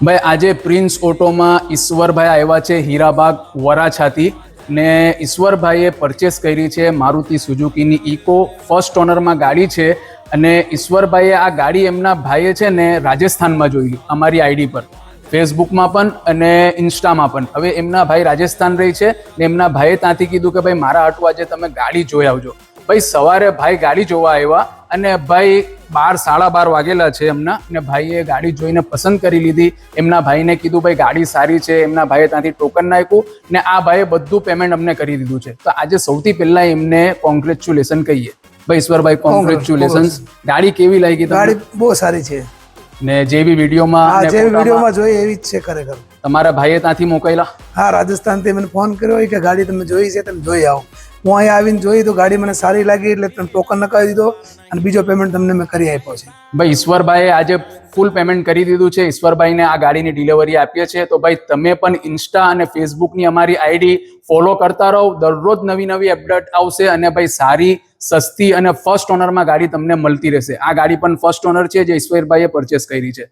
ભાઈ આજે પ્રિન્સ ઓટોમાં ઈશ્વરભાઈ આવ્યા છે હીરાબાગ વરાછાથી ને ઈશ્વરભાઈએ પરચેસ કરી છે મારુતિ સુઝુકીની ઇકો ફર્સ્ટ ઓનરમાં ગાડી છે અને ઈશ્વરભાઈએ આ ગાડી એમના ભાઈએ છે ને રાજસ્થાનમાં જોઈ અમારી આઈડી પર ફેસબુકમાં પણ અને ઇન્સ્ટામાં પણ. હવે એમના ભાઈ રાજસ્થાન રહી છે ને એમના ભાઈએ ત્યાંથી કીધું કે ભાઈ મારા હાટુ આજે તમે ગાડી જોઈ આવજો. ભાઈ સવારે ભાઈ ગાડી જોવા આવ્યા અને ભાઈ 12-12:30 વાગેલા છે એમના ને ભાઈએ ગાડી જોઈને પસંદ કરી લીધી. એમના ભાઈને કીધું ભાઈ ગાડી સારી છે. એમના ભાઈએ ત્યાંથી ટોકન નાખ્યું ને આ ભાઈએ બધું પેમેન્ટ અમને કરી દીધું છે. તો આજે સૌથી પહેલા એમને કોંગ્રેચ્યુલેશન કહીએ. ભાઈ ઈશ્વરભાઈ કોંગ્રેચ્યુલેશન્સ. ગાડી કેવી લાગી તમને? ગાડી બહુ સારી છે ને જેવી વિડીયોમાં જોઈ એવી જ છે ખરેખર. તમારા ભાઈએ ત્યાંથી મોકલેલા? હા, રાજસ્થાનથી મને ફોન કર્યો કે ગાડી તમે જોઈ છે, તમે જોઈ આવો. હું અહીંયા આવીને જોઈ તો ગાડી મને સારી લાગી એટલે તમે ટોકન નખાવી દીધો અને બીજો પેમેન્ટ તમને મેં કરી આપ્યો છે. ભાઈ ઈશ્વરભાઈએ આજે ફૂલ પેમેન્ટ કરી દીધું છે. ઈશ્વરભાઈને આ ગાડીની ડિલિવરી આપીએ છીએ. તો ભાઈ તમે પણ ઇન્સ્ટા અને ફેસબુકની અમારી આઈડી ફોલો કરતા રહો. દરરોજ નવી નવી અપડેટ આવશે અને ભાઈ સારી સસ્તી અને ફર્સ્ટ ઓનરમાં ગાડી તમને મળતી રહેશે. આ ગાડી પણ ફર્સ્ટ ઓનર છે જે ઈશ્વરભાઈએ પરચેસ કરી છે.